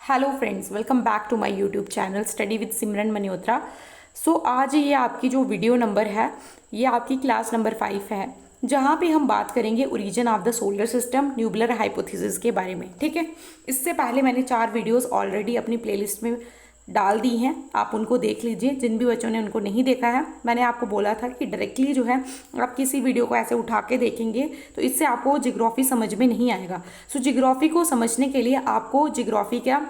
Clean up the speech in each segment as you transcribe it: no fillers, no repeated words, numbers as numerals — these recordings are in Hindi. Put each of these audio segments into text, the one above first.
Hello friends, welcome back to my YouTube channel study with Simran Malhotra. आज ये आपकी जो वीडियो नंबर है, ये आपकी क्लास नंबर 5 है, जहाँ पे हम बात करेंगे origin of the solar system nebular hypothesis के बारे में। ठीक है, इससे पहले मैंने 4 वीडियोस ऑलरेडी अपनी प्लेलिस्ट में डाल दी हैं, आप उनको देख लीजिए। जिन भी बच्चों ने उनको नहीं देखा है, मैंने आपको बोला था कि डायरेक्टली जो है आप किसी वीडियो को ऐसे उठा के देखेंगे तो इससे आपको जियोग्राफी समझ में नहीं आएगा। जियोग्राफी को समझने के लिए आपको जियोग्राफी का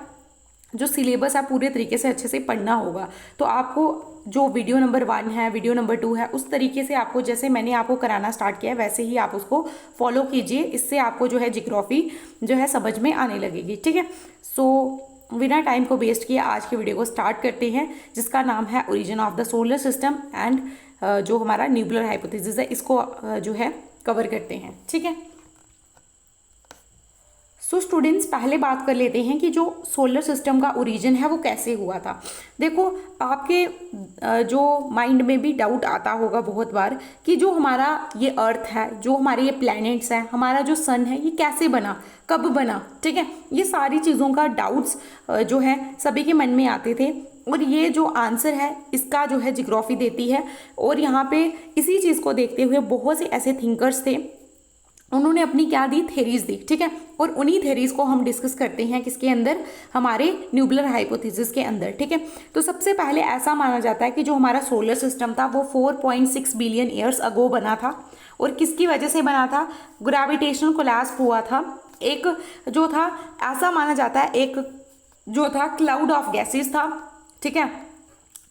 जो सिलेबस है पूरे तरीके से अच्छे से पढ़ना होगा। तो आपको जो वीडियो नंबर 1 है, वीडियो नंबर 2 है, उस तरीके से आपको, जैसे मैंने आपको कराना स्टार्ट किया है वैसे ही आप उसको फॉलो कीजिए। इससे आपको जो है जियोग्राफी जो है समझ में आने लगेगी। ठीक है, बिना टाइम को वेस्ट किए आज की वीडियो को स्टार्ट करते हैं, जिसका नाम है origin of the solar system and जो हमारा न्यूबुलर हाइपोथेसिस है, इसको जो है कवर करते हैं। ठीक है, स्टूडेंट्स पहले बात कर लेते हैं कि जो सोलर सिस्टम का ओरिजिन है वो कैसे हुआ था। देखो, आपके जो माइंड में भी डाउट आता होगा बहुत बार कि जो हमारा ये अर्थ है, जो हमारे ये प्लैनेट्स हैं, हमारा जो सन है, ये कैसे बना, कब बना। ठीक है, ये सारी चीज़ों का डाउट्स जो है सभी के मन में आते थे, और ये जो आंसर है इसका जो है जियोग्राफी देती है। और यहाँ पे इसी चीज़ को देखते हुए बहुत से ऐसे थिंकर्स थे, उन्होंने अपनी क्या दी, थेरीज दी। ठीक है, और उन्हीं थेरीज को हम डिस्कस करते हैं किसके अंदर, हमारे न्यूबुलर हाइपोथेसिस के अंदर। ठीक है, तो सबसे पहले ऐसा माना जाता है कि जो हमारा सोलर सिस्टम था वो 4.6 बिलियन ईयर्स अगो बना था। और किसकी वजह से बना था, ग्रेविटेशनल कोलैप्स हुआ था। एक जो था, ऐसा माना जाता है, एक जो था क्लाउड ऑफ गैसेस था। ठीक है,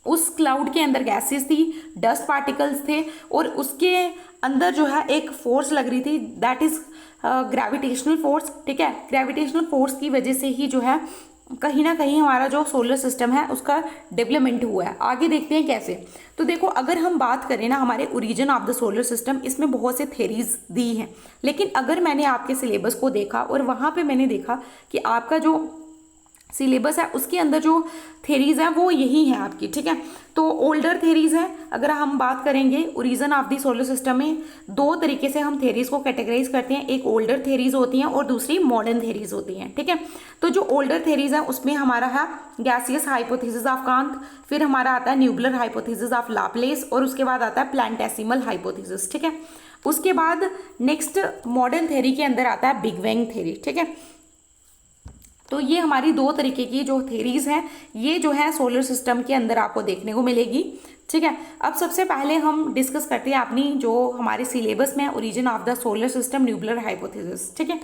उस क्लाउड के अंदर गैसेस थी, डस्ट पार्टिकल्स थे, और उसके अंदर जो है एक फोर्स लग रही थी, दैट इज ग्रेविटेशनल फोर्स। ठीक है, ग्रेविटेशनल फोर्स की वजह से ही जो है कहीं ना कहीं हमारा जो सोलर सिस्टम है उसका डेवलपमेंट हुआ है। आगे देखते हैं कैसे। तो देखो, अगर हम बात करें ना हमारे origin of the solar system, इसमें बहुत से थेरीज दी हैं, लेकिन अगर मैंने आपके सिलेबस को देखा और वहाँ पे मैंने देखा कि आपका जो सिलेबस है उसके अंदर जो थेरीज हैं वो यही हैं आपकी। ठीक है, तो ओल्डर थेरीज हैं। अगर हम बात करेंगे origin of the solar system में, दो तरीके से हम थेरीज को कैटेगराइज करते हैं, एक ओल्डर थेरीज होती हैं और दूसरी मॉडर्न थेरीज होती हैं। ठीक है, तो जो ओल्डर थेरीज है उसमें हमारा है गैसियस हाइपोथेसिस ऑफ कांत, फिर हमारा आता है न्यूबुलर हाइपोथेसिस ऑफ लाप्लेस, और उसके बाद आता है प्लैनेटेसिमल हाइपोथेसिस। ठीक है, उसके बाद नेक्स्ट मॉडर्न थेरी के अंदर आता है बिग बैंग थेरी। ठीक है, तो ये हमारी दो तरीके की जो थेरीज हैं, ये जो है सोलर सिस्टम के अंदर आपको देखने को मिलेगी। ठीक है, अब सबसे पहले हम डिस्कस करते हैं अपनी जो हमारे सिलेबस में origin of the solar system nebular hypothesis. ठीक है,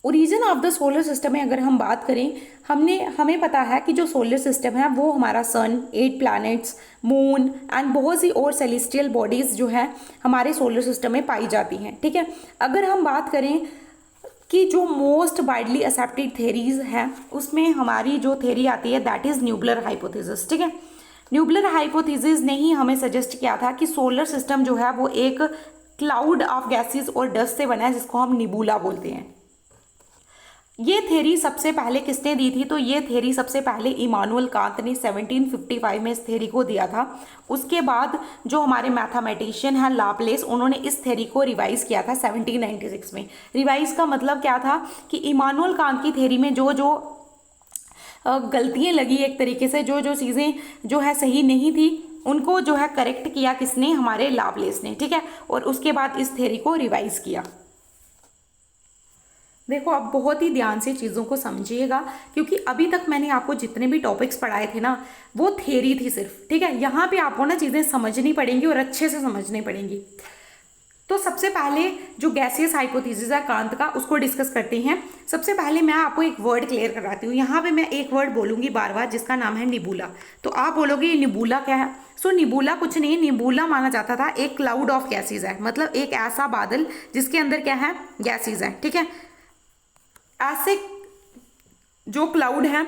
origin of the solar system में अगर हम बात करें, हमें पता है कि जो सोलर सिस्टम है वो हमारा सन, 8 प्लैनेट्स, मून एंड बहुत सी और सेलेस्टियल बॉडीज जो है हमारे सोलर सिस्टम में पाई जाती हैं। ठीक है, अगर हम बात करें कि जो मोस्ट वाइडली एक्सेप्टेड थेरीज हैं, उसमें हमारी जो थेरी आती है दैट इज न्यूबुलर हाइपोथेसिस। ठीक है, न्यूबुलर हाइपोथेसिस ने ही हमें सजेस्ट किया था कि सोलर सिस्टम जो है वो एक क्लाउड ऑफ गैसेस और डस्ट से बना है, जिसको हम निबुला बोलते हैं। ये थेरी सबसे पहले किसने दी थी, तो ये थेरी सबसे पहले इमानुअल कांत ने 1755 में इस थेरी को दिया था। उसके बाद जो हमारे मैथमेटिशियन हैं लाप्लेस, उन्होंने इस थेरी को रिवाइज किया था 1796 में। रिवाइज का मतलब क्या था कि इमानुअल कांत की थेरी में जो जो गलतियाँ लगी, एक तरीके से जो जो चीज़ें जो है सही नहीं थी, उनको जो है करेक्ट किया किसने, हमारे लाप्लेस ने। ठीक है, और उसके बाद इस थेरी को रिवाइज किया। देखो, आप बहुत ही ध्यान से चीज़ों को समझिएगा, क्योंकि अभी तक मैंने आपको जितने भी टॉपिक्स पढ़ाए थे ना, वो थेरी थी सिर्फ। ठीक है, यहाँ पे आपको ना चीज़ें समझनी पड़ेंगी और अच्छे से समझनी पड़ेंगी। तो सबसे पहले जो गैसियस हाइपोथेसिस है कांत का, उसको डिस्कस करते हैं। सबसे पहले मैं आपको एक वर्ड क्लियर कराती हूँ। यहाँ पे मैं एक वर्ड बोलूँगी बार बार, जिसका नाम है निबुला। तो आप बोलोगे ये निबुला क्या है। निबुला कुछ नहीं, निबुला माना जाता था एक क्लाउड ऑफ गैसेज है, मतलब एक ऐसा बादल जिसके अंदर क्या है, गैसेज है। ठीक है, ऐसे जो क्लाउड है,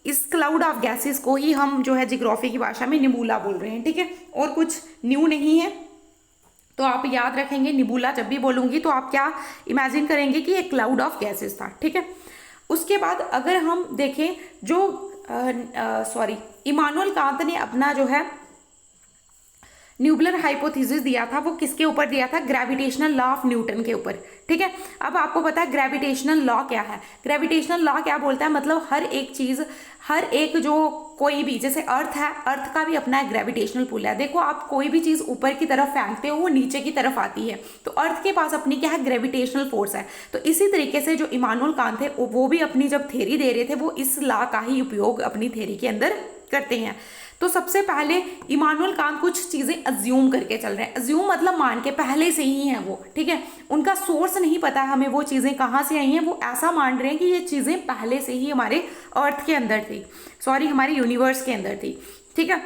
इस क्लाउड ऑफ गैसेस को ही हम जो है जियोग्राफी की भाषा में निबुला बोल रहे हैं। ठीक है, और कुछ न्यू नहीं है। तो आप याद रखेंगे, निबुला जब भी बोलूंगी तो आप क्या इमेजिन करेंगे कि एक क्लाउड ऑफ गैसेस था। ठीक है, उसके बाद अगर हम देखें, जो इमानुअल कांत ने अपना जो है न्यूबलर हाइपोथेसिस दिया था वो किसके ऊपर दिया था, ग्रेविटेशनल लॉ ऑफ न्यूटन के ऊपर। ठीक है, अब आपको पता है ग्रेविटेशनल लॉ क्या है। ग्रेविटेशनल लॉ क्या बोलता है, मतलब हर एक चीज, हर एक जो कोई भी, जैसे अर्थ है, अर्थ का भी अपना ग्रेविटेशनल पुल है। देखो आप कोई भी चीज ऊपर की तरफ फेंकते हो वो नीचे की तरफ आती है, तो अर्थ के पास अपनी क्या है, ग्रेविटेशनल फोर्स है। तो इसी तरीके से जो इमानुएल कांत थे वो भी अपनी जब थ्योरी दे रहे थे वो इस लॉ का ही उपयोग अपनी थ्योरी के अंदर करते हैं। तो सबसे पहले इमानुएल कांत कुछ चीजें अज्यूम करके चल रहे हैं। अज्यूम मतलब मान के, पहले से ही हैं वो, ठीक है, उनका सोर्स नहीं पता हमें वो चीजें कहाँ से आई हैं, वो ऐसा मान रहे हैं कि ये चीजें पहले से ही हमारे अर्थ के अंदर थी, सॉरी हमारे यूनिवर्स के अंदर थी। ठीक है,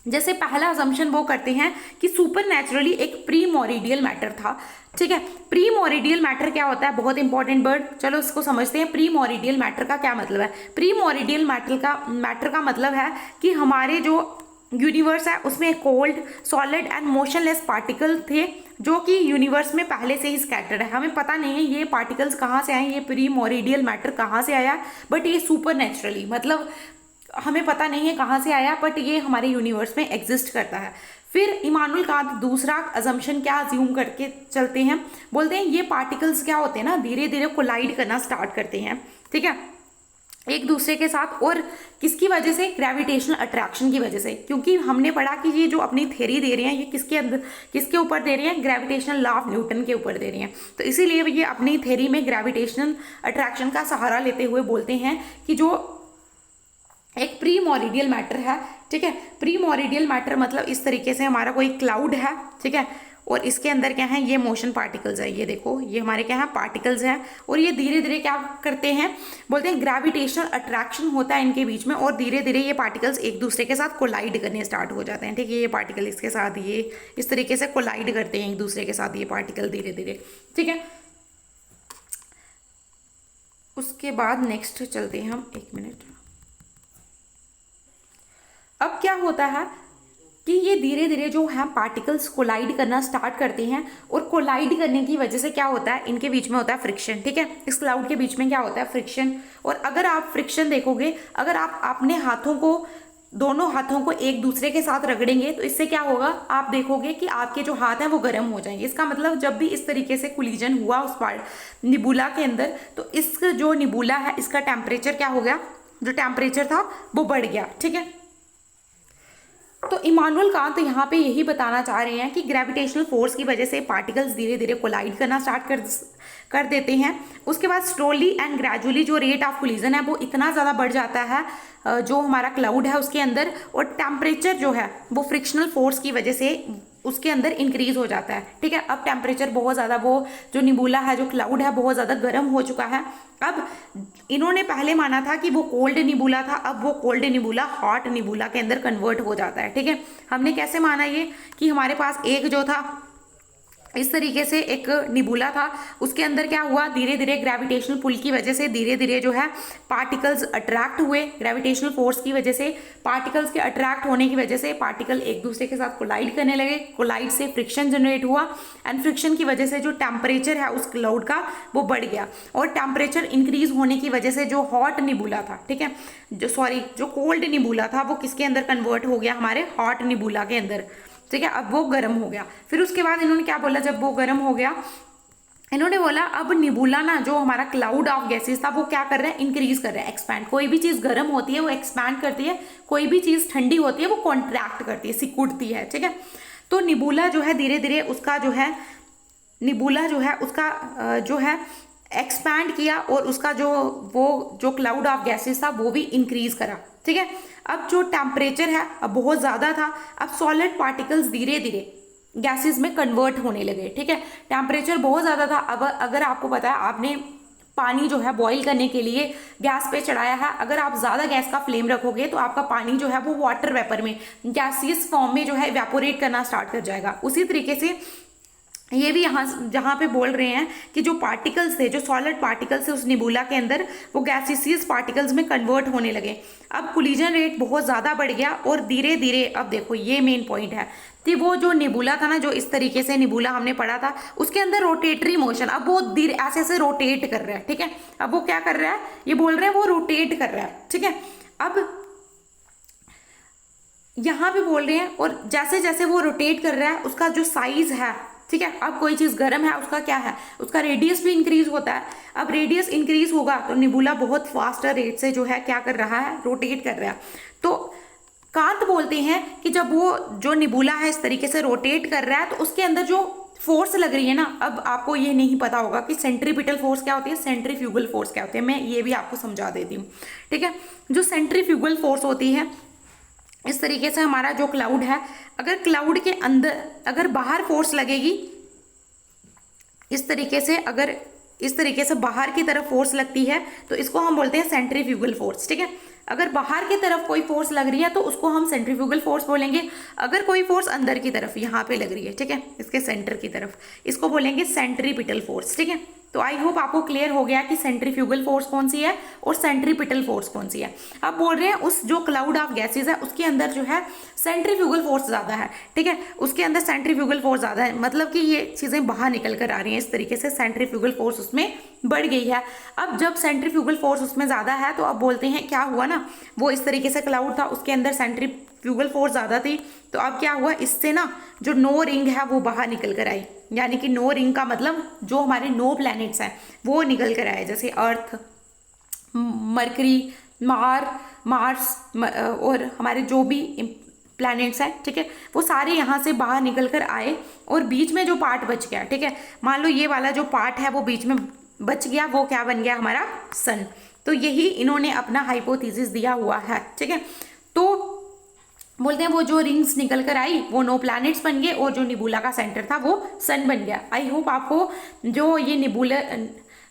जैसे पहला अजम्पशन वो करते हैं कि सुपर नेचुरली एक प्रीमोरिडियल मैटर था। ठीक है, प्रीमोरिडियल मैटर क्या होता है, बहुत इंपॉर्टेंट वर्ड, चलो इसको समझते हैं। प्रीमोरिडियल मैटर का क्या मतलब है। प्रीमोरिडियल मैटर का मतलब है कि हमारे जो यूनिवर्स है उसमें cold, solid and motionless particle थे जो कि यूनिवर्स में पहले से ही स्कैटर्ड है। हमें पता नहीं है ये पार्टिकल्स कहाँ से आए, ये प्रीमोरिडियल मैटर कहाँ से आया, बट ये सुपर नेचुरली, मतलब हमें पता नहीं है कहाँ से आया, बट ये हमारे यूनिवर्स में एग्जिस्ट करता है। फिर इमानुएल कांत दूसरा अजम्पशन क्या अज्यूम करके चलते हैं, बोलते हैं ये पार्टिकल्स क्या होते हैं ना, धीरे धीरे कोलाइड करना स्टार्ट करते हैं, ठीक है, एक दूसरे के साथ। और किसकी वजह से, ग्रेविटेशनल अट्रैक्शन की वजह से, क्योंकि हमने पढ़ा कि ये जो अपनी थ्योरी दे रहे हैं ये किसके अंदर, किसके ऊपर दे रहे हैं, ग्रेविटेशनल लॉ ऑफ न्यूटन के ऊपर दे रहे हैं। तो इसीलिए ये अपनी थ्योरी में ग्रेविटेशनल अट्रैक्शन का सहारा लेते हुए बोलते हैं कि जो एक प्रीमोरिडियल मैटर है, ठीक है, प्रीमोरिडियल मैटर मतलब इस तरीके से हमारा कोई क्लाउड है, ठीक है, और इसके अंदर क्या है, ये मोशन पार्टिकल्स है, ये देखो ये हमारे क्या है, पार्टिकल्स हैं, और ये धीरे धीरे क्या करते हैं, बोलते हैं ग्रेविटेशनल अट्रैक्शन होता है इनके बीच में, और धीरे धीरे ये पार्टिकल्स एक दूसरे के साथ कोलाइड करने स्टार्ट हो जाते हैं। ठीक है, ये पार्टिकल इसके साथ ये इस तरीके से कोलाइड करते हैं एक दूसरे के साथ, ये पार्टिकल धीरे धीरे। ठीक है, उसके बाद नेक्स्ट चलते हैं हम, एक मिनट। अब क्या होता है कि ये धीरे धीरे जो है पार्टिकल्स कोलाइड करना स्टार्ट करते हैं, और कोलाइड करने की वजह से क्या होता है, इनके बीच में होता है फ्रिक्शन। ठीक है, इस क्लाउड के बीच में क्या होता है, फ्रिक्शन। और अगर आप फ्रिक्शन देखोगे, अगर आप अपने हाथों को, दोनों हाथों को एक दूसरे के साथ रगड़ेंगे तो इससे क्या होगा, आप देखोगे कि आपके जो हाथ हैं वो गर्म हो जाएंगे। इसका मतलब जब भी इस तरीके से कोलिजन हुआ उस निबुला के अंदर, तो इस जो निबुला है इसका टेम्परेचर क्या हो गया, जो टेम्परेचर था वो बढ़ गया। ठीक है, तो इमानुएल कांत यहाँ पे यही बताना चाह रहे हैं कि ग्रेविटेशनल फोर्स की वजह से पार्टिकल्स धीरे धीरे कोलाइड करना स्टार्ट कर देते हैं। उसके बाद स्लोली एंड ग्रेजुअली जो रेट ऑफ कोलिजन है वो इतना ज़्यादा बढ़ जाता है जो हमारा क्लाउड है उसके अंदर, और टेम्परेचर जो है वो फ्रिक्शनल फोर्स की वजह से उसके अंदर इंक्रीज हो जाता है। ठीक है, अब टेम्परेचर बहुत ज़्यादा, वो जो निबुला है, जो क्लाउड है, बहुत ज़्यादा गर्म हो चुका है। अब इन्होंने पहले माना था कि वो कोल्ड निबुला था, अब वो कोल्ड निबुला हॉट निबुला के अंदर कन्वर्ट हो जाता है। ठीक है, हमने कैसे माना ये, कि हमारे पास एक जो था इस तरीके से एक निबुला था, उसके अंदर क्या हुआ, धीरे धीरे ग्रेविटेशनल पुल की वजह से धीरे धीरे जो है पार्टिकल्स अट्रैक्ट हुए, ग्रेविटेशनल फोर्स की वजह से, पार्टिकल्स के अट्रैक्ट होने की वजह से पार्टिकल एक दूसरे के साथ कोलाइड करने लगे, कोलाइड से फ्रिक्शन जनरेट हुआ, एंड फ्रिक्शन की वजह से जो टेम्परेचर है उस क्लाउड का वो बढ़ गया, और टेम्परेचर इंक्रीज होने की वजह से जो हॉट निबुला था, ठीक है, जो कोल्ड निबुला था वो किसके अंदर कन्वर्ट हो गया, हमारे हॉट निबुला के अंदर। ठीक है, अब वो गर्म हो गया। फिर उसके बाद इन्होंने क्या बोला, जब वो गर्म हो गया, इन्होंने बोला अब निबुला ना, जो हमारा क्लाउड ऑफ गैसेस था वो क्या कर रहा है, इंक्रीज कर रहा है, एक्सपैंड। कोई भी चीज गर्म होती है वो एक्सपैंड करती है, कोई भी चीज ठंडी होती है वो कॉन्ट्रैक्ट करती है, सिकुड़ती है। ठीक है, तो निबुला जो है धीरे धीरे उसका जो है, निबुला जो है उसका जो है एक्सपैंड किया, और उसका जो क्लाउड ऑफ गैसेस था वो भी इंक्रीज करा। ठीक है, अब जो टेम्परेचर है अब बहुत ज़्यादा था, अब सॉलिड पार्टिकल्स धीरे धीरे गैसेस में कन्वर्ट होने लगे। ठीक है, टेम्परेचर बहुत ज़्यादा था। अब अगर आपको पता है, आपने पानी जो है बॉईल करने के लिए गैस पे चढ़ाया है, अगर आप ज़्यादा गैस का फ्लेम रखोगे तो आपका पानी जो है वो वाटर वेपर में, गैसियस फॉर्म में जो है इवेपोरेट करना स्टार्ट कर जाएगा। उसी तरीके से ये भी यहाँ जहाँ पे बोल रहे हैं कि जो पार्टिकल्स थे, जो सॉलिड पार्टिकल्स थे उस निबुला के अंदर, वो गैसियस पार्टिकल्स में कन्वर्ट होने लगे। अब कोलिजन रेट बहुत ज़्यादा बढ़ गया, और धीरे धीरे, अब देखो ये मेन पॉइंट है कि वो जो निबुला था ना, जो इस तरीके से निबुला हमने पढ़ा था, उसके अंदर रोटेटरी मोशन, अब वो धीरे ऐसे ऐसे रोटेट कर रहा है। ठीक है, अब वो क्या कर रहा है, ये बोल रहे हैं वो रोटेट कर रहा है। ठीक है, अब यहाँ पे बोल रहे हैं, और जैसे जैसे वो रोटेट कर रहा है उसका जो साइज है, ठीक है, अब कोई चीज गर्म है उसका क्या है, उसका रेडियस भी इंक्रीज होता है। अब रेडियस इंक्रीज होगा तो निबुला बहुत फास्टर रेट से जो है क्या कर रहा है, रोटेट कर रहा है। तो कांत बोलते हैं कि जब वो जो निबुला है इस तरीके से रोटेट कर रहा है तो उसके अंदर जो फोर्स लग रही है ना, अब आपको ये नहीं पता होगा कि सेंट्रीपिटल फोर्स क्या होती है, सेंट्रीफ्यूगल फोर्स क्या होती है, मैं ये भी आपको समझा देती हूँ, ठीक है। जो सेंट्रीफ्यूगल फोर्स होती है, इस तरीके से हमारा जो क्लाउड है, अगर क्लाउड के अंदर अगर बाहर फोर्स लगेगी, इस तरीके से अगर इस तरीके से बाहर की तरफ फोर्स लगती है तो इसको हम बोलते हैं सेंट्रीफ्यूगल फोर्स, ठीक है। अगर बाहर की तरफ कोई फोर्स लग रही है तो उसको हम सेंट्रीफ्यूगल फोर्स बोलेंगे। अगर कोई फोर्स अंदर की तरफ यहाँ पे लग रही है, ठीक है, इसके सेंटर की तरफ, इसको बोलेंगे सेंट्रीपिटल फोर्स, ठीक है। तो आई होप आपको क्लियर हो गया कि सेंट्रीफ्यूगल फोर्स कौन सी है और सेंट्रीपिटल फोर्स कौन सी है। अब बोल रहे हैं उस जो क्लाउड ऑफ गैसेज है उसके अंदर जो है सेंट्रीफ्यूगल फोर्स ज्यादा है, ठीक है, उसके अंदर सेंट्रीफ्यूगल फोर्स ज्यादा है, मतलब कि ये चीजें बाहर निकल कर आ रही हैं, इस तरीके से सेंट्रीफ्यूगल फोर्स उसमें बढ़ गई है। अब जब सेंट्रीफ्यूगल फोर्स उसमें ज्यादा है तो अब बोलते हैं क्या हुआ ना, वो इस तरीके से क्लाउड था उसके अंदर सेंट्रीफ्यूगल फोर्स ज्यादा थी, तो अब क्या हुआ, इससे ना जो नो रिंग है वो बाहर निकल कर आई, यानी कि नो रिंग का मतलब जो हमारे 9 प्लैनेट्स हैं वो निकल कर आए, जैसे अर्थ, मरकरी, मार्स और हमारे जो भी प्लैनेट्स हैं, ठीक है, वो सारे यहाँ से बाहर निकल कर आए और बीच में जो पार्ट बच गया, ठीक है, मान लो ये वाला जो पार्ट है वो बीच में बच गया, वो क्या बन गया, हमारा सन। तो यही इन्होंने अपना हाइपोथेसिस दिया हुआ है, ठीक है। तो बोलते हैं वो जो रिंग्स निकल कर आई वो 9 प्लैनेट्स बन गए और जो निबुला का सेंटर था वो सन बन गया। आई होप आपको जो ये निबुला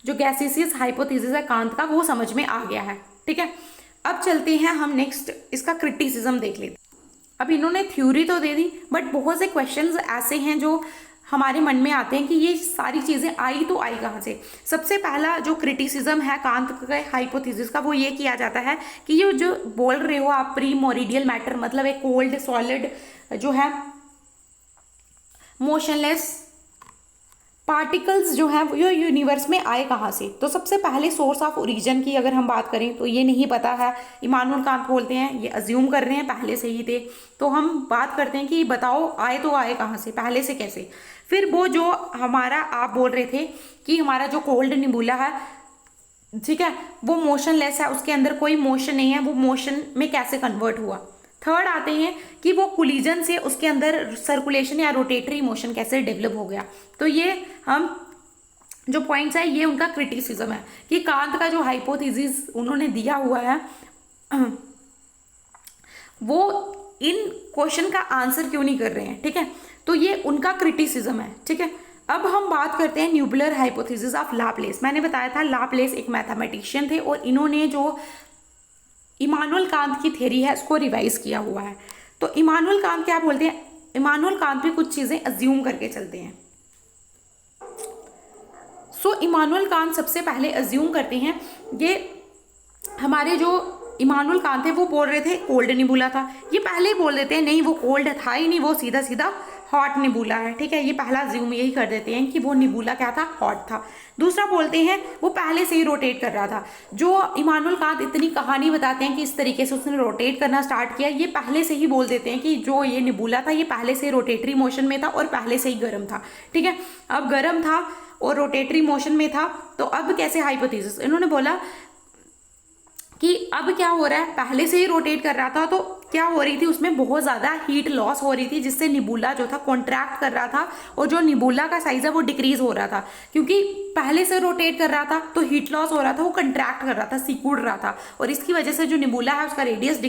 जो गैसीसियस हाइपोथेसिस है कांत का वो समझ में आ गया है, ठीक है। अब चलते हैं हम नेक्स्ट, इसका क्रिटिसिज्म देख लेते हैं। अब इन्होंने थ्योरी तो दे दी बट बहुत से क्वेश्चंस ऐसे हैं जो हमारे मन में आते हैं कि ये सारी चीजें आई तो आई कहाँ से। सबसे पहला जो क्रिटिसिज्म है कांत के हाइपोथेसिस का वो ये किया जाता है कि ये जो बोल रहे हो आप प्रीमोरिडियल मैटर, मतलब एक कोल्ड सॉलिड जो है मोशनलेस पार्टिकल्स जो हैं वो यूनिवर्स में आए कहाँ से। तो सबसे पहले सोर्स ऑफ ओरिजिन की अगर हम बात करें तो ये नहीं पता है, इमानुअल कांत बोलते हैं ये अज्यूम कर रहे हैं पहले से ही थे। तो हम बात करते हैं कि बताओ आए तो आए कहाँ से, पहले से कैसे। फिर वो जो हमारा आप बोल रहे थे कि हमारा जो कोल्ड निबुला है, ठीक है, वो मोशनलेस है, उसके अंदर कोई मोशन नहीं है, वो मोशन में कैसे कन्वर्ट हुआ। थर्ड आते हैं कि वो कोलिजन से उसके अंदर सर्कुलेशन या रोटेटरी मोशन कैसे डेवलप हो गया। तो ये हम जो पॉइंट्स है ये उनका क्रिटिसिज्म है कि कांत का जो हाइपोथेसिस उन्होंने दिया हुआ है वो इन क्वेश्चन का आंसर क्यों नहीं कर रहे हैं, ठीक है। तो ये उनका क्रिटिसिज्म है, ठीक है। अब हम बात करते हैं न्यूबुलर हाइपोथेसिस ऑफ लाप्लेस। मैंने बताया था लाप्लेस एक मैथमेटिशियन थे और इन्होंने जो इमानुअल कांत की थ्योरी है उसको रिवाइज किया हुआ है। तो इमानुअल कांत क्या बोलते हैं, इमानुअल कांत भी कुछ चीजें अज्यूम करके चलते हैं। सो इमानुअल कांत सबसे पहले अज्यूम करते हैं, ये हमारे जो इमानुअल कांत है वो बोल रहे थे कोल्ड निबुला था, ये पहले ही बोल देते हैं नहीं वो कोल्ड था ही नहीं, वो सीधा सीधा हॉट निबुला है, ठीक है। ये पहला अज्यूम यही कर देते हैं कि वो निबुला क्या था, हॉट था। दूसरा बोलते हैं वो पहले से ही रोटेट कर रहा था। जो इमानुअल कांत इतनी कहानी बताते हैं कि इस तरीके से उसने रोटेट करना स्टार्ट किया, ये पहले से ही बोल देते हैं कि जो ये निबुला था ये पहले से रोटेटरी मोशन में था और पहले से ही गर्म था, ठीक है। अब गर्म था और रोटेटरी मोशन में था तो अब कैसे हाइपोथेसिस, इन्होंने बोला कि अब क्या हो रहा है, पहले से ही रोटेट कर रहा था तो क्या हो रही थी उसमें बहुत ज़्यादा हीट लॉस हो रही थी जिससे निबुला जो था कॉन्ट्रैक्ट कर रहा था और जो निबुला का साइज है वो डिक्रीज हो रहा था, क्योंकि पहले से रोटेट कर रहा था तो हीट लॉस हो रहा था, वो कंट्रैक्ट कर रहा था, सिकुड़ रहा था और इसकी वजह से जो निबुला है उसका रेडियस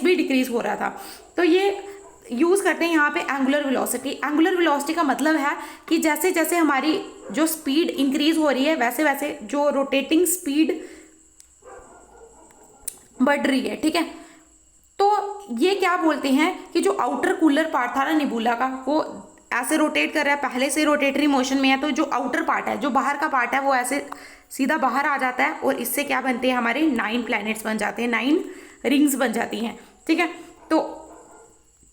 भी डिक्रीज हो रहा था। तो ये यूज़ करते हैं यहाँ पे एंगुलर वेलोसिटी। एंगुलर वेलोसिटी का मतलब है कि जैसे जैसे हमारी जो स्पीड इंक्रीज हो रही है वैसे वैसे जो रोटेटिंग स्पीड बढ़ रही है, ठीक है। तो ये क्या बोलते हैं कि जो आउटर कूलर पार्ट था ना निबुला का वो ऐसे रोटेट कर रहा है, पहले से रोटेटरी मोशन में है, तो जो आउटर पार्ट है, जो बाहर का पार्ट है वो ऐसे सीधा बाहर आ जाता है और इससे क्या बनते हैं हमारे 9 प्लैनेट्स बन जाते हैं, 9 रिंग्स बन जाती हैं, ठीक है। तो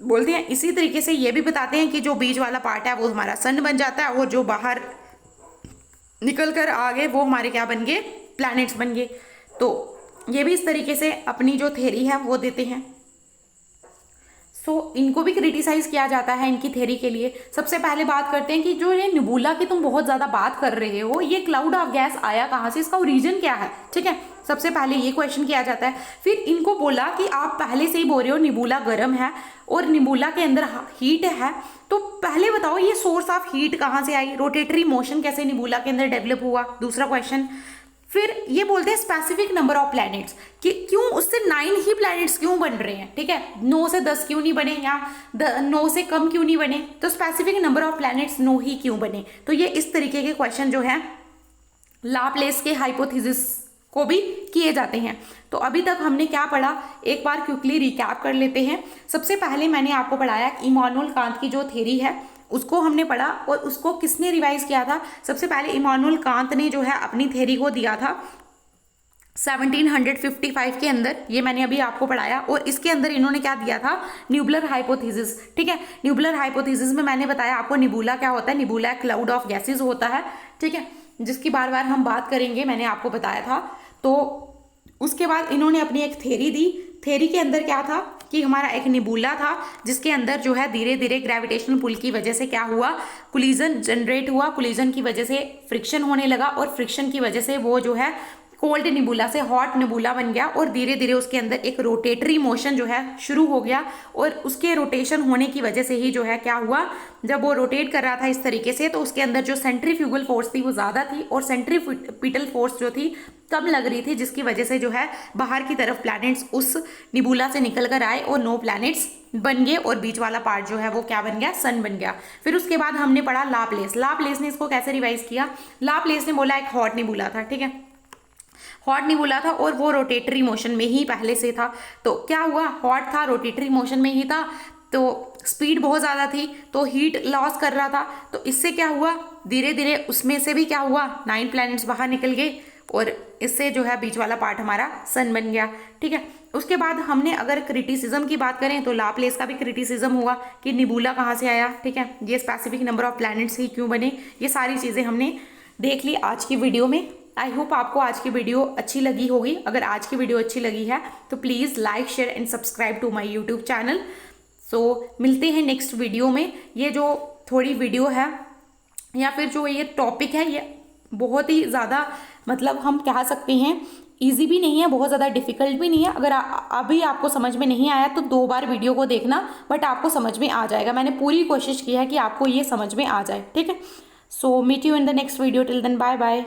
बोलते हैं इसी तरीके से ये भी बताते हैं कि जो बीच वाला पार्ट है वो हमारा सन बन जाता है और जो बाहर निकल कर आ गए वो हमारे क्या बन गए, प्लैनेट्स बन गए। तो ये भी इस तरीके से अपनी जो थ्योरी है वो देते हैं। सो इनको भी क्रिटिसाइज किया जाता है इनकी थ्योरी के लिए। सबसे पहले बात करते हैं कि जो ये निबुला की तुम बहुत ज़्यादा बात कर रहे हो, ये क्लाउड ऑफ गैस आया कहाँ से, इसका ओरिजिन क्या है, ठीक है। सबसे पहले ये क्वेश्चन किया जाता है। फिर इनको बोला कि आप पहले से ही बोल रहे हो निबुला गर्म है और निबुला के अंदर हीट है, तो पहले बताओ ये सोर्स ऑफ हीट कहाँ से आई, रोटेटरी मोशन कैसे निबुला के अंदर डेवलप हुआ, दूसरा क्वेश्चन। फिर ये बोलते हैं स्पेसिफिक नंबर ऑफ प्लैनेट्स, कि क्यों उससे 9 ही प्लैनेट्स क्यों बन रहे हैं, ठीक है, 9 से 10 क्यों नहीं बने, या 9 से कम क्यों नहीं बने, तो स्पेसिफिक नंबर ऑफ प्लैनेट्स 9 ही क्यों बने। तो ये इस तरीके के क्वेश्चन जो है लाप्लेस के हाइपोथेसिस को भी किए जाते हैं। तो अभी तक हमने क्या पढ़ा, एक बार क्विकली रिकैप कर लेते हैं। सबसे पहले मैंने आपको पढ़ाया इमानुएल कांत की जो थ्योरी है उसको हमने पढ़ा, और उसको किसने रिवाइज किया था। सबसे पहले इमानुएल कांत ने जो है अपनी थ्योरी को दिया था 1755 के अंदर, ये मैंने अभी आपको पढ़ाया। और इसके अंदर इन्होंने क्या दिया था, न्यूबुलर हाइपोथेसिस, ठीक है। न्यूबुलर हाइपोथेसिस में मैंने बताया आपको निबुला क्या होता है, निबुला क्लाउड ऑफ गैसेज होता है, ठीक है, जिसकी बार बार हम बात करेंगे, मैंने आपको बताया था। तो उसके बाद इन्होंने अपनी एक थ्योरी दी। थ्योरी के अंदर क्या था कि हमारा एक निबुला था जिसके अंदर जो है धीरे धीरे ग्रेविटेशनल पुल की वजह से क्या हुआ, कोलिजन जनरेट हुआ, कोलिजन की वजह से फ्रिक्शन होने लगा, और फ्रिक्शन की वजह से वो जो है कोल्ड निबुला से हॉट निबुला बन गया, और धीरे धीरे उसके अंदर एक रोटेटरी मोशन जो है शुरू हो गया। और उसके रोटेशन होने की वजह से ही जो है क्या हुआ, जब वो रोटेट कर रहा था इस तरीके से, तो उसके अंदर जो सेंट्रीफ्यूगल फोर्स थी वो ज़्यादा थी, और सेंट्रीपिटल फोर्स जो थी कम लग रही थी, जिसकी वजह से जो है बाहर की तरफ प्लैनेट्स उस निबुला से निकल कर आए और 9 प्लैनेट्स बन गए, और बीच वाला पार्ट जो है वो क्या बन गया, सन बन गया। फिर उसके बाद हमने पढ़ा लाप्लेस। लाप्लेस ने इसको कैसे रिवाइज किया, लाप्लेस ने बोला एक हॉट निबुला था, ठीक है, हॉट निबुला था और वो रोटेटरी मोशन में ही पहले से था। तो क्या हुआ, हॉट था, रोटेटरी मोशन में ही था, तो स्पीड बहुत ज़्यादा थी, तो हीट लॉस कर रहा था। तो इससे क्या हुआ, धीरे धीरे उसमें से भी क्या हुआ, 9 प्लैनेट्स बाहर निकल गए, और इससे जो है बीच वाला पार्ट हमारा सन बन गया, ठीक है। उसके बाद हमने अगर क्रिटिसिज्म की बात करें तो लाप्लेस का भी क्रिटिसिज्म हुआ कि निबुला कहाँ से आया, ठीक है, ये स्पेसिफिक नंबर ऑफ प्लैनेट्स ही क्यों बने, ये सारी चीज़ें हमने देख ली आज की वीडियो में। आई होप आपको आज की वीडियो अच्छी लगी होगी। अगर आज की वीडियो अच्छी लगी है तो please like share and subscribe to my YouTube channel. So मिलते हैं नेक्स्ट वीडियो में। ये जो थोड़ी वीडियो है या फिर जो ये टॉपिक है ये बहुत ही ज़्यादा मतलब हम कह सकते हैं इजी भी नहीं है, बहुत ज़्यादा डिफिकल्ट भी नहीं है। अगर अभी आपको समझ में नहीं आया तो 2 बार वीडियो को देखना, बट आपको समझ में आ जाएगा। मैंने पूरी कोशिश की है कि आपको ये समझ में आ जाए, ठीक है। So meet you in the next video, till then bye bye.